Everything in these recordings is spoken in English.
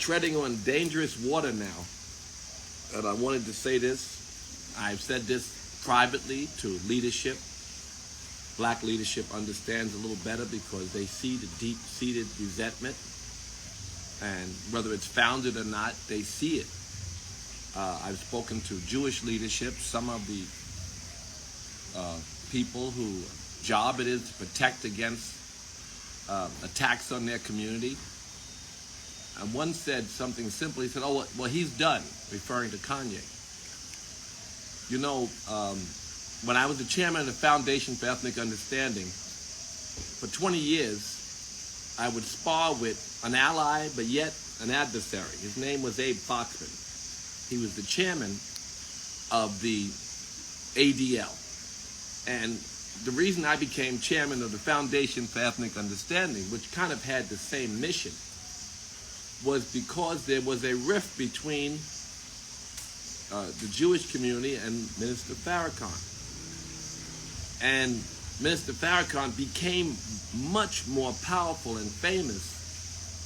treading on dangerous water now. And I wanted to say this. I've said this privately to leadership. Black leadership understands a little better because they see the deep-seated resentment. And whether it's founded or not, they see it. I've spoken to Jewish leadership, some of the people whose job it is to protect against attacks on their community. And one said something simple. He said, oh, well, he's done, referring to Kanye. You know, when I was the chairman of the Foundation for Ethnic Understanding, for 20 years, I would spar with an ally, but yet an adversary. His name was Abe Foxman. He was the chairman of the ADL. And the reason I became chairman of the Foundation for Ethnic Understanding, which kind of had the same mission, was because there was a rift between the Jewish community and Minister Farrakhan. And Minister Farrakhan became much more powerful and famous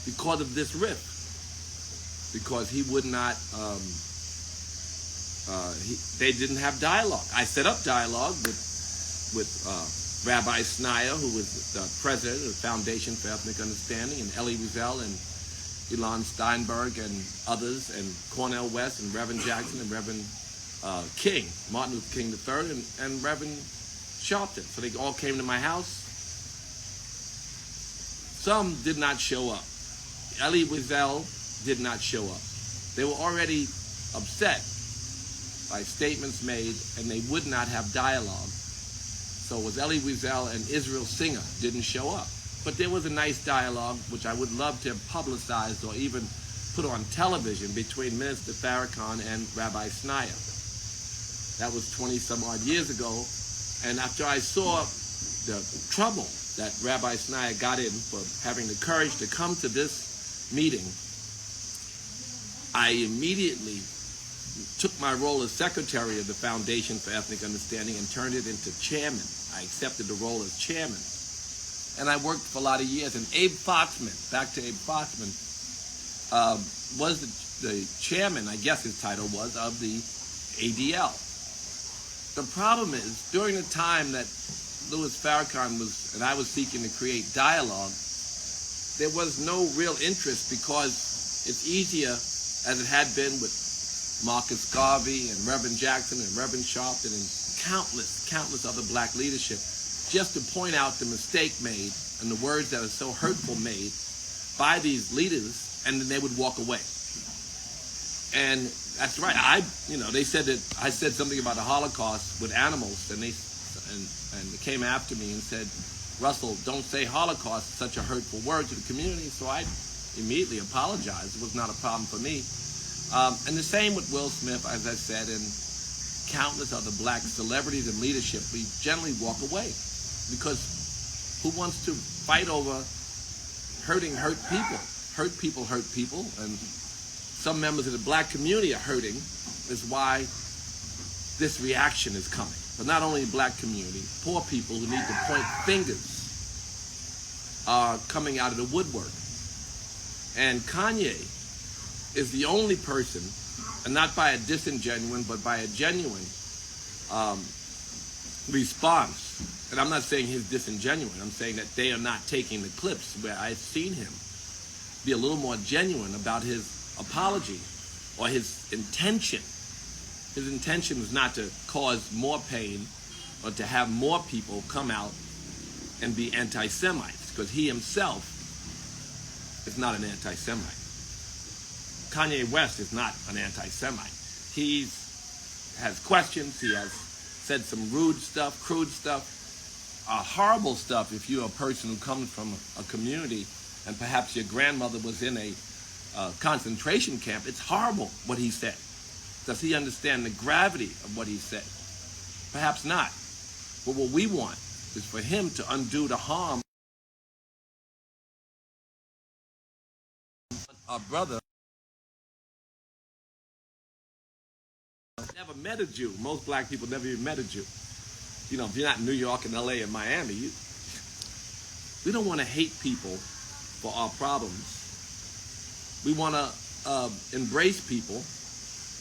because of this rift. Because he would not, they didn't have dialogue. I set up dialogue with Rabbi Snyder, who was the president of the Foundation for Ethnic Understanding, and Elie Wiesel and Elon Steinberg and others, and Cornel West and Reverend Jackson and Reverend King, Martin Luther King III, and Reverend Sharpton. So they all came to my house. Some did not show up. Elie Wiesel did not show up. They were already upset by statements made, and they would not have dialogue. So it was Elie Wiesel and Israel Singer didn't show up. But there was a nice dialogue, which I would love to have publicized or even put on television, between Minister Farrakhan and Rabbi Snyder. That was 20-some-odd years ago. And after I saw the trouble that Rabbi Snyder got in for having the courage to come to this meeting, I immediately took my role as secretary of the Foundation for Ethnic Understanding and turned it into chairman. I accepted the role as chairman. And I worked for a lot of years. And Abe Foxman, back to Abe Foxman, was the chairman, I guess his title was, of the ADL. The problem is, during the time that Louis Farrakhan was, and I was seeking to create dialogue, there was no real interest, because it's easier, as it had been with Marcus Garvey and Reverend Jackson and Reverend Sharpton and countless other black leadership, just to point out the mistake made and the words that are so hurtful made by these leaders, and then they would walk away. And that's right. They said that I said something about the Holocaust with animals, and they came after me and said, Russell, don't say Holocaust, it's such a hurtful word to the community. So I immediately apologized. It was not a problem for me. And the same with Will Smith, as I said, and countless other black celebrities and leadership. We generally walk away, because who wants to fight over hurt people? Hurt people, and some members of the black community are hurting, is why this reaction is coming. But not only the black community, poor people who need to point fingers are coming out of the woodwork. And Kanye is the only person, and not by a disingenuine, but by a genuine response. And I'm not saying he's disingenuine. I'm saying that they are not taking the clips where I've seen him be a little more genuine about his apology or his intention. His intention was not to cause more pain or to have more people come out and be anti-Semites, because he himself is not an anti-Semite. Kanye West is not an anti-Semite. He has questions. He has said some rude stuff, crude stuff, horrible stuff if you're a person who comes from a community and perhaps your grandmother was in a concentration camp. It's horrible what he said. Does he understand the gravity of what he said? Perhaps not. But what we want is for him to undo the harm. Our brother never met a Jew. Most black people never even met a Jew. You know, if you're not in New York and LA and Miami, we don't want to hate people for our problems. We want to embrace people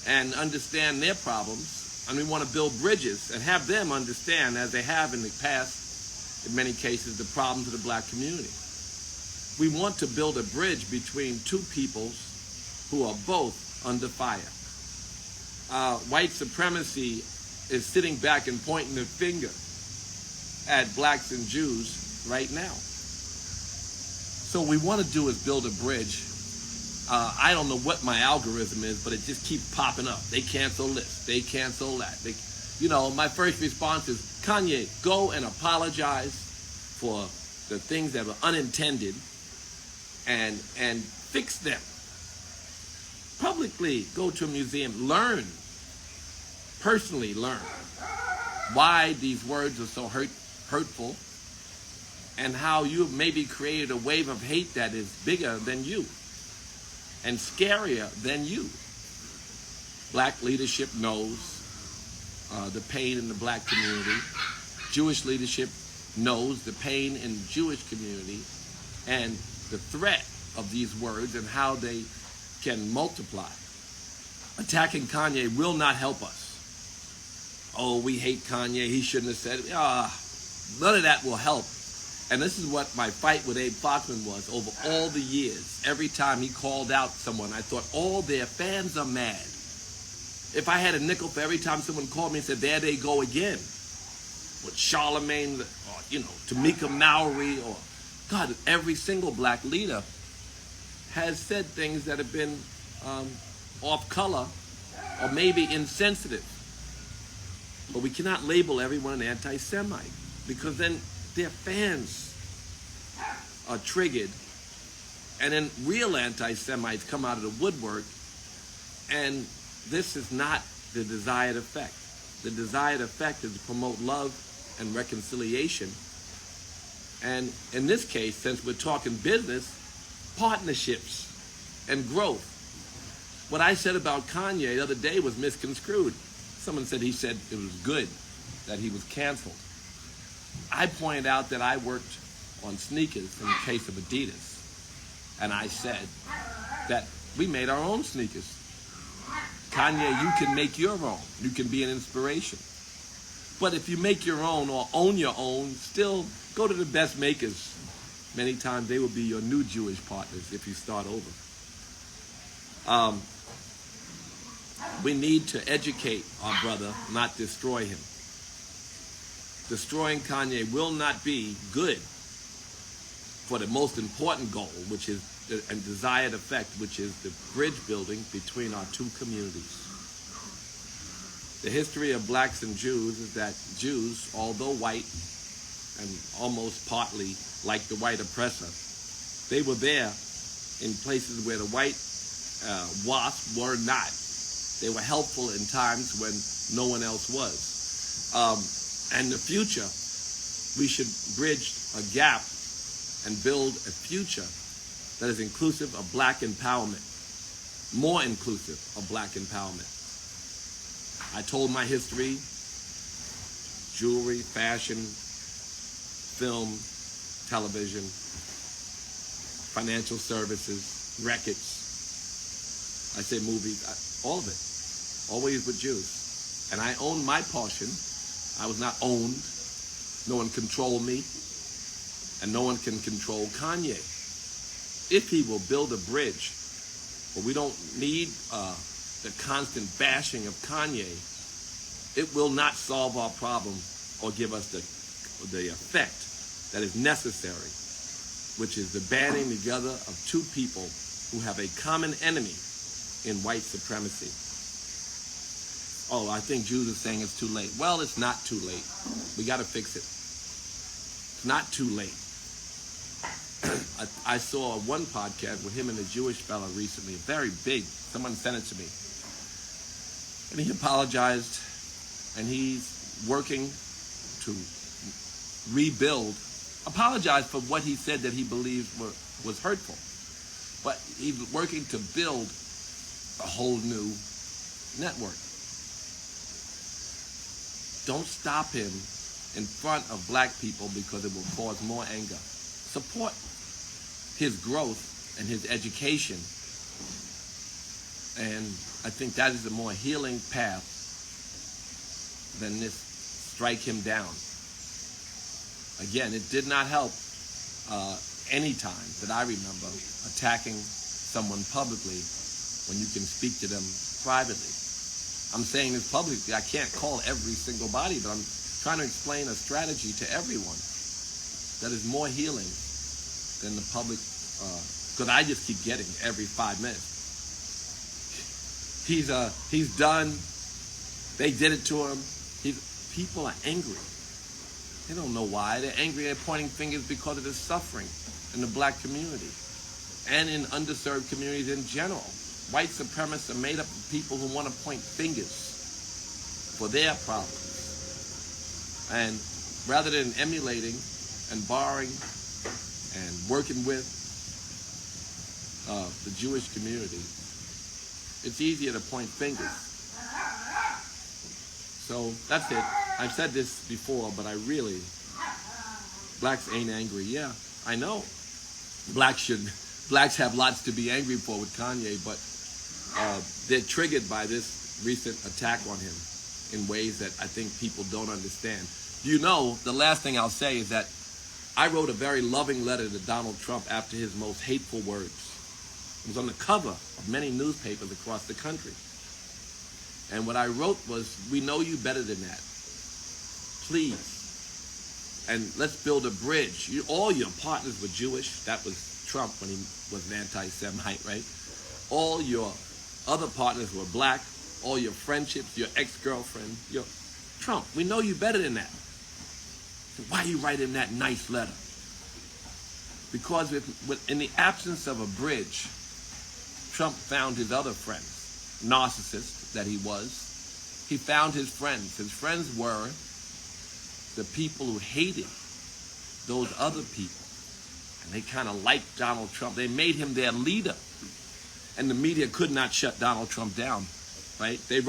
and understand their problems, and we want to build bridges and have them understand, as they have in the past, in many cases, the problems of the black community. We want to build a bridge between two peoples who are both under fire. White supremacy is sitting back and pointing the finger at blacks and Jews right now. So what we want to do is build a bridge. I don't know what my algorithm is, but it just keeps popping up. They cancel this, they cancel that. My first response is, Kanye, go and apologize for the things that were unintended and fix them. Publicly go to a museum, personally learn why these words are so hurtful, and how you maybe created a wave of hate that is bigger than you and scarier than you. Black leadership knows the pain in the black community. Jewish leadership knows the pain in the Jewish community and the threat of these words and how they can multiply. Attacking Kanye will not help us. Oh, we hate Kanye, he shouldn't have said it. None of that will help. And this is what my fight with Abe Foxman was over all the years. Every time he called out someone, I thought, all their fans are mad. If I had a nickel for every time someone called me and said, there they go again, with Charlemagne, or, Tamika Mallory, or, God, every single black leader has said things that have been off color or maybe insensitive. But we cannot label everyone an anti-Semite, because then their fans are triggered, and then real anti-Semites come out of the woodwork, and this is not the desired effect. The desired effect is to promote love and reconciliation. And in this case, since we're talking business, partnerships and growth. What I said about Kanye the other day was misconstrued. Someone said he said it was good that he was canceled. I pointed out that I worked on sneakers in the case of Adidas. And I said that we made our own sneakers. Kanye, you can make your own. You can be an inspiration. But if you make your own or own your own, still go to the best makers. Many times they will be your new Jewish partners if you start over. We need to educate our brother, not destroy him. Destroying Kanye will not be good for the most important goal, which is a desired effect, which is the bridge building between our two communities. The history of blacks and Jews is that Jews, although white and almost partly like the white oppressor, they were there in places where the white WASP were not. They were helpful in times when no one else was. And the future, we should bridge a gap and build a future that is inclusive of black empowerment, more inclusive of black empowerment. I told my history, jewelry, fashion, film, television, financial services, records. I say movies, all of it, always with Jews. And I owned my portion. I was not owned. No one controlled me. And no one can control Kanye. If he will build a bridge, but we don't need the constant bashing of Kanye, it will not solve our problem or give us the effect that is necessary, which is the banding together of two people who have a common enemy in white supremacy. Oh, I think Jews are saying it's too late. Well, it's not too late. We got to fix it. It's not too late. I saw one podcast with him and a Jewish fella recently, very big. Someone sent it to me. And he apologized, and he's working to rebuild, apologize for what he said that he believes was hurtful. But he's working to build a whole new network. Don't stop him in front of black people because it will cause more anger. Support his growth and his education And I think that is a more healing path than this strike him down. Again, it did not help any time that I remember attacking someone publicly when you can speak to them privately. I'm saying this publicly. I can't call every single body, but I'm trying to explain a strategy to everyone that is more healing than the public, because I just keep getting every 5 minutes. He's done. They did it to him. People are angry. They don't know why. They're angry. They're pointing fingers because of the suffering in the black community and in underserved communities in general. White supremacists are made up of people who want to point fingers for their problems. And rather than emulating and borrowing and working with the Jewish community, it's easier to point fingers. So that's it. I've said this before, but blacks ain't angry. Yeah, I know. Blacks have lots to be angry for with Kanye, but they're triggered by this recent attack on him in ways that I think people don't understand. You know, the last thing I'll say is that I wrote a very loving letter to Donald Trump after his most hateful words. It was on the cover of many newspapers across the country. And what I wrote was, we know you better than that. Please. And let's build a bridge. All your partners were Jewish. That was Trump when he was an anti-Semite, right? All your other partners were black. All your friendships, your ex-girlfriend, Trump, we know you better than that. So why are you writing that nice letter? Because in the absence of a bridge, Trump found his other friends, narcissist that he was. He found his friends. His friends were the people who hated those other people. And they kind of liked Donald Trump. They made him their leader. And the media could not shut Donald Trump down, right? They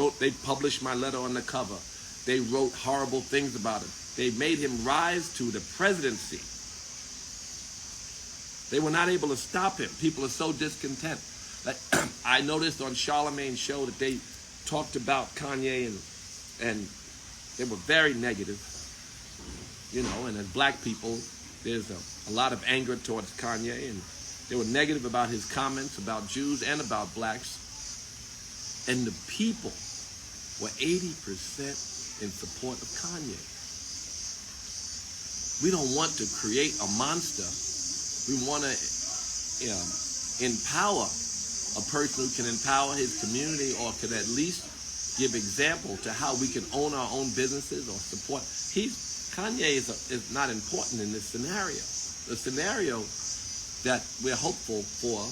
published my letter on the cover. They wrote horrible things about him. They made him rise to the presidency. They were not able to stop him. People are so discontent. Like, I noticed on Charlemagne's show that they talked about Kanye and they were very negative, and as black people, there's a lot of anger towards Kanye, and they were negative about his comments about Jews and about blacks. And the people were 80% in support of Kanye. We don't want to create a monster. We want to empower a person who can empower his community or can at least give example to how we can own our own businesses or support. Kanye is not important in this scenario. The scenario that we're hopeful for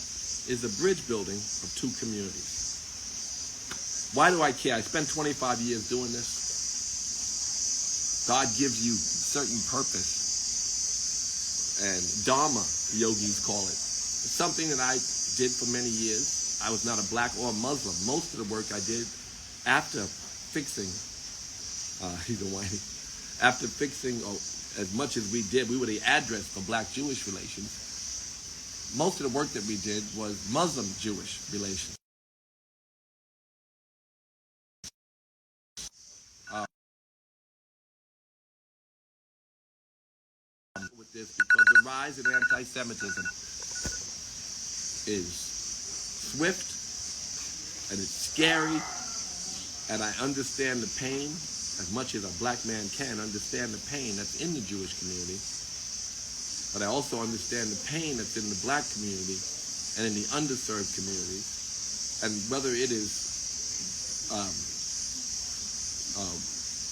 is a bridge building of two communities. Why do I care? I spent 25 years doing this. God gives you certain purpose. And Dharma, yogis call it. It's something that I did for many years. I was not a black or a Muslim. Most of the work I did after fixing, after fixing as much as we did, we were the address for black-Jewish relations. Most of the work that we did was Muslim-Jewish relations. With this, because the rise in anti-Semitism is swift and it's scary, and I understand the pain as much as a black man can understand the pain that's in the Jewish community, but I also understand the pain that's in the black community and in the underserved communities, and whether it is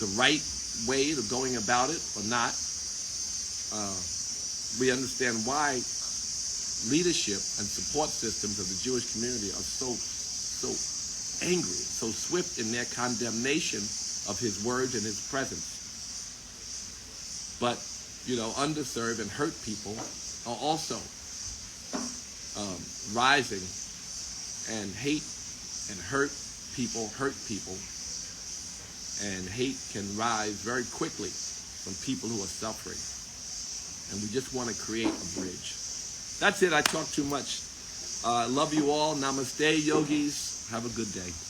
the right way of going about it or not. We understand why leadership and support systems of the Jewish community are so angry, so swift in their condemnation of his words and his presence. But, underserved and hurt people are also rising, and hate and hurt people, and hate can rise very quickly from people who are suffering. And we just want to create a bridge. That's it. I talk too much. Love you all. Namaste, yogis. Have a good day.